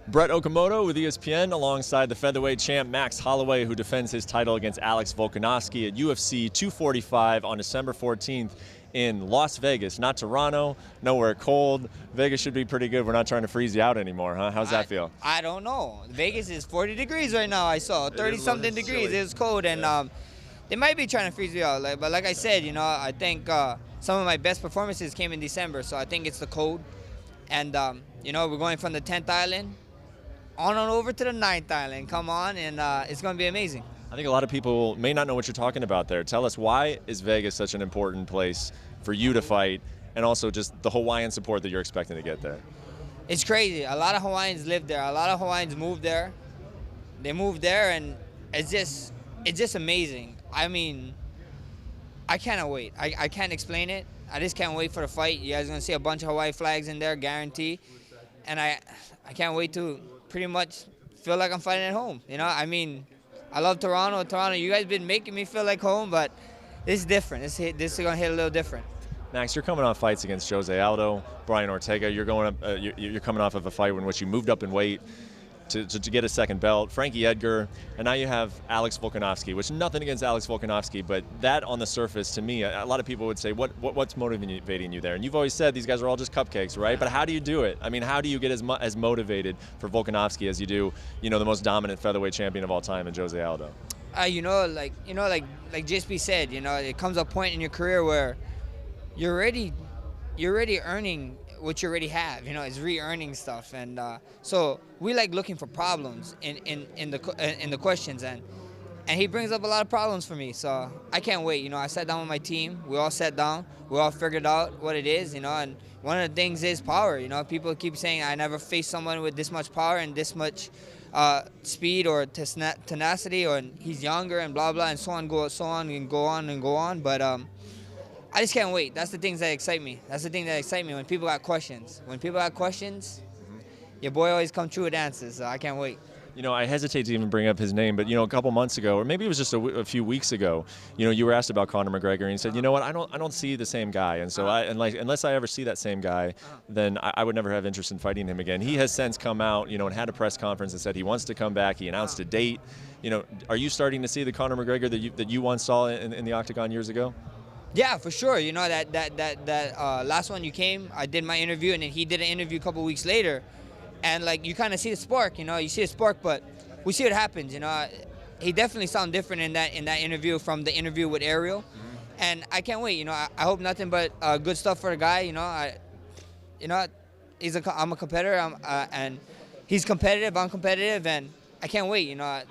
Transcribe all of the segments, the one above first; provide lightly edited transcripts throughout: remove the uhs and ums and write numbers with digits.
Brett Okamoto with ESPN alongside the featherweight champ Max Holloway, who defends his title against Alex Volkanovski at UFC 245 on December 14th in Las Vegas, not Toronto, nowhere cold. Vegas should be pretty good. We're not trying to freeze you out anymore, huh? How's that feel? I don't know. Vegas is 40 degrees right now. I saw 30-something degrees. It was cold, and they might be trying to freeze me out. But like I said, I think some of my best performances came in December, so I think it's the cold. And we're going from the 10th island on over to the 9th island. Come on, and it's going to be amazing. I think a lot of people may not know what you're talking about there. Tell us, why is Vegas such an important place for you to fight, and also just the Hawaiian support that you're expecting to get there? It's crazy. A lot of Hawaiians live there. A lot of Hawaiians move there. They move there, and it's just amazing. I mean, I cannot wait. I can't explain it. I just can't wait for the fight. You guys are going to see a bunch of Hawaii flags in there, guarantee. And I can't wait to pretty much feel like I'm fighting at home. I mean, I love Toronto. You guys been making me feel like home, but this is different. This is going to hit a little different. Max, you're coming off fights against Jose Aldo, Brian Ortega. You're coming off of a fight in which you moved up in weight to get a second belt, Frankie Edgar, and now you have Alex Volkanovski, which nothing against Alex Volkanovski, but that on the surface, to me, a lot of people would say, what's motivating you there? And you've always said these guys are all just cupcakes, right? But how do you do it? I mean, how do you get as motivated for Volkanovski as you do, the most dominant featherweight champion of all time in Jose Aldo? Like JSP said, it comes a point in your career where you're already earning what you already have. It's re-earning stuff, and so we like looking for problems in the questions, and he brings up a lot of problems for me. So I can't wait. I sat down with my team. We all sat down. We all figured out what it is. And one of the things is power. People keep saying I never faced someone with this much power and this much speed or tenacity, or he's younger and blah blah and so on and go on. But I just can't wait. That's the things that excite me. When people got questions. Your boy always come true with answers, so I can't wait. I hesitate to even bring up his name, but a couple months ago, or maybe it was just a few weeks ago, you were asked about Conor McGregor, and you said, what, I don't see the same guy, and so unless I ever see that same guy, then I would never have interest in fighting him again. He has since come out, and had a press conference and said he wants to come back. He announced a date. Are you starting to see the Conor McGregor that you once saw in the octagon years ago? Yeah, for sure. That last one you came, I did my interview, and then he did an interview a couple weeks later, and you kind of see the spark. You see the spark, but we see what happens. He definitely sounded different in that interview from the interview with Ariel, and I can't wait. I hope nothing but good stuff for the guy. I'm a competitor, and he's competitive. I'm competitive, and I can't wait. I'm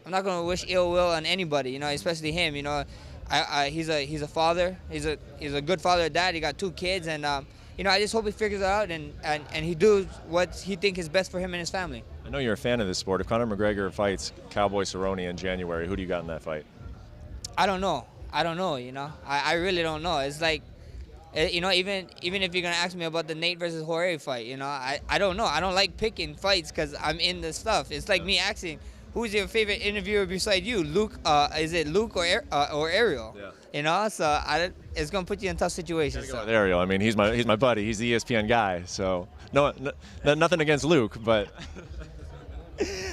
not gonna wish ill will on anybody. Especially him. He's a father. He's a good father and dad. He got 2 kids, and I just hope he figures it out and he do what he thinks is best for him and his family. I know you're a fan of this sport. If Conor McGregor fights Cowboy Cerrone in January, who do you got in that fight? I don't know. I really don't know. It's like, even if you're gonna ask me about the Nate versus Jorge fight, I don't know. I don't like picking fights because I'm in the stuff. It's like me asking, who's your favorite interviewer beside you? Luke? Is it Luke or Ariel? Yeah. So it's gonna put you in tough situations. Go with Ariel. I mean, he's my buddy. He's the ESPN guy. So nothing against Luke, but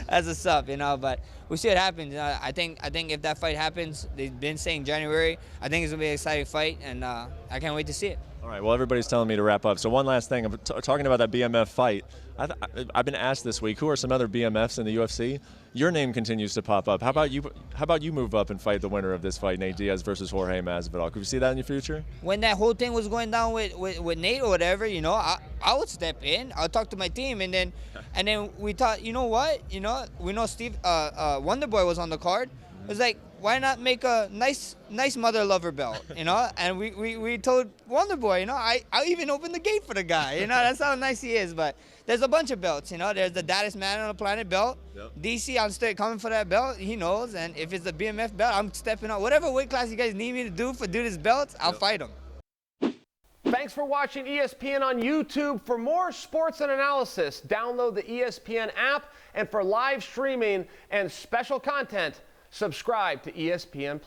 that's what's up, But we see what happens. I think if that fight happens, they've been saying January. I think it's gonna be an exciting fight, and I can't wait to see it. All right. Well, everybody's telling me to wrap up. So one last thing. I'm talking about that BMF fight. I've been asked this week, who are some other BMFs in the UFC? Your name continues to pop up. How about you move up and fight the winner of this fight, Nate Diaz versus Jorge Masvidal? Could you see that in your future? When that whole thing was going down with Nate or whatever, I would step in. I'll talk to my team, and then we thought, we know Steve Wonderboy was on the card. It was like, why not make a nice mother lover belt, And we told Wonderboy, I even opened the gate for the guy, That's how nice he is. But there's a bunch of belts, There's the baddest man on the planet belt. Yep. DC, I'm still coming for that belt. He knows. And if it's the BMF belt, I'm stepping up. Whatever weight class you guys need me to do this belt, I'll fight him. Thanks for watching ESPN on YouTube. For more sports and analysis, download the ESPN app. And for live streaming and special content, subscribe to ESPN+.